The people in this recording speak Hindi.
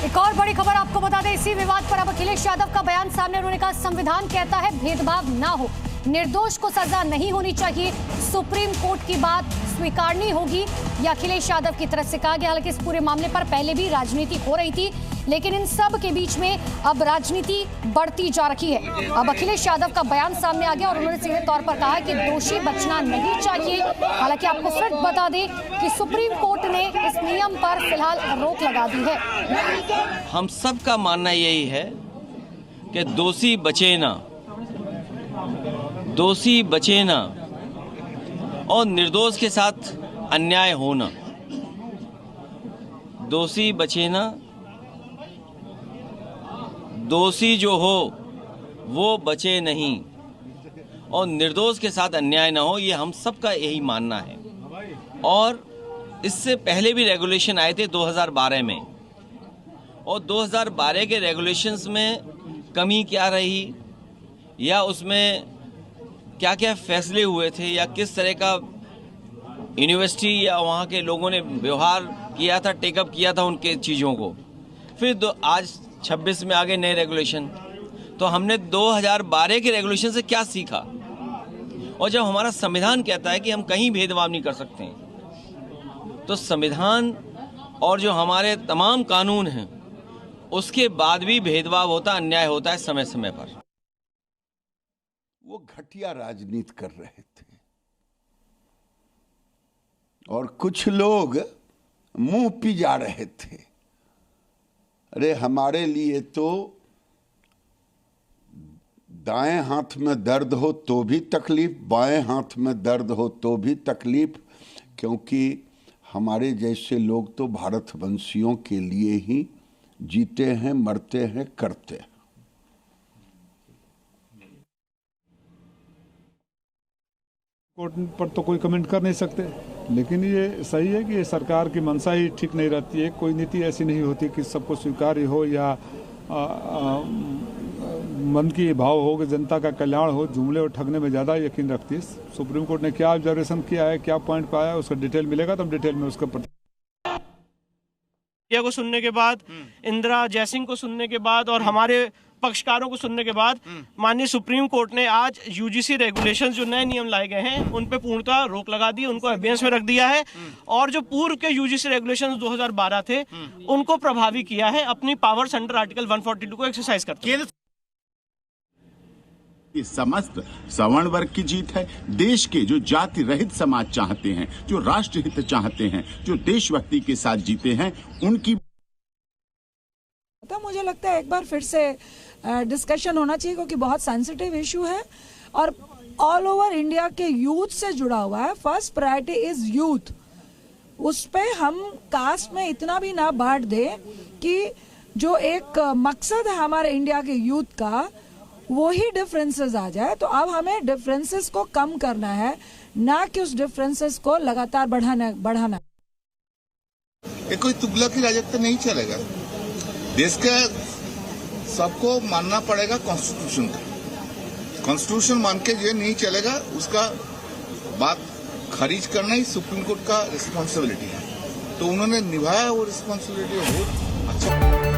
एक और बड़ी खबर आपको बता दें, इसी विवाद पर अब अखिलेश यादव का बयान सामने। उन्होंने कहा संविधान कहता है भेदभाव ना हो, निर्दोष को सजा नहीं होनी चाहिए, सुप्रीम कोर्ट की बात स्वीकारनी होगी, यह अखिलेश यादव की तरफ से कहा गया। हालांकि इस पूरे मामले पर पहले भी राजनीति हो रही थी, लेकिन इन सब के बीच में अब राजनीति बढ़ती जा रही है। अब अखिलेश यादव का बयान सामने आ गया और उन्होंने सीधे तौर पर कहा कि दोषी बचना नहीं चाहिए। हालांकि आपको फिर बता दें कि सुप्रीम कोर्ट ने इस नियम पर फिलहाल रोक लगा दी है। हम सब का मानना यही है कि दोषी बचे ना, दोषी बचे ना और निर्दोष के साथ अन्याय होना, दोषी बचे ना, दोषी जो हो वो बचे नहीं और निर्दोष के साथ अन्याय ना हो, ये हम सबका यही मानना है। और इससे पहले भी रेगुलेशन आए थे 2012 में, और 2012 के रेगुलेशंस में कमी क्या रही या उसमें क्या क्या फैसले हुए थे या किस तरह का यूनिवर्सिटी या वहाँ के लोगों ने व्यवहार किया था, टेकअप किया था उनके चीज़ों को। फिर आज 26 में आ गए नए रेगुलेशन, तो हमने 2012 के रेगुलेशन से क्या सीखा? और जब हमारा संविधान कहता है कि हम कहीं भेदभाव नहीं कर सकते हैं, तो संविधान और जो हमारे तमाम कानून हैं उसके बाद भी भेदभाव होता, अन्याय होता है समय समय पर। वो घटिया राजनीति कर रहे थे और कुछ लोग मुंह पिजा रहे थे। अरे हमारे लिए तो दाएं हाथ में दर्द हो तो भी तकलीफ, बाएं हाथ में दर्द हो तो भी तकलीफ, क्योंकि हमारे जैसे लोग तो भारतवंशियों के लिए ही जीते हैं, मरते हैं, करते हैं। कोर्ट पर तो कोई कमेंट कर नहीं सकते, लेकिन ये सही है कि ये सरकार की मंशा ही ठीक नहीं रहती है। कोई नीति ऐसी नहीं होती कि सबको स्वीकार्य हो या मन की भाव हो कि जनता का कल्याण हो। जुमले और ठगने में ज़्यादा यकीन रखती है। सुप्रीम कोर्ट ने क्या ऑब्जर्वेशन किया है, क्या पॉइंट पाया है, उसका डिटेल मिलेगा तब डिटेल में उसका को सुनने के बाद, इंदिरा जयसिंह को सुनने के बाद और हमारे पक्षकारों को सुनने के बाद माननीय सुप्रीम कोर्ट ने आज यूजीसी रेगुलेशंस जो नए नियम लाए गए हैं उन पे पूर्णतः रोक लगा दी, उनको अबेयंस में रख दिया है और जो पूर्व के यूजीसी रेगुलेशंस 2012 थे उनको प्रभावी किया है, अपनी पावर्स अंडर आर्टिकल 142 को एक्सरसाइज करते हैं। ये समस्त सवर्ण वर्ग की जीत है। देश के जो जाति रहित समाज चाहते हैं, जो राष्ट्र हित चाहते हैं, जो देशभक्ति के साथ जीते हैं, उनकी तो मुझे लगता है एक बार फिर से डिस्कशन होना चाहिए, क्योंकि बहुत सेंसिटिव इशू है और ऑल ओवर इंडिया के यूथ से जुड़ा हुआ है। First priority is youth. उस पे हम कास्ट में इतना भी ना बांट दे कि जो एक मकसद है हमारे इंडिया के यूथ का वो ही डिफरेंसेस आ जाए। तो अब हमें डिफरेंसेस को कम करना है, ना कि उस डिफरेंसेस को लगातार बढ़ाना। ये कोई तुगलकी राजत्व नहीं चलेगा। देश का सबको मानना पड़ेगा कॉन्स्टिट्यूशन का। कॉन्स्टिट्यूशन मान के ये नहीं चलेगा, उसका बात खारिज करना ही सुप्रीम कोर्ट का रिस्पॉन्सिबिलिटी है। तो उन्होंने निभाया वो रिस्पॉन्सिबिलिटी बहुत अच्छा।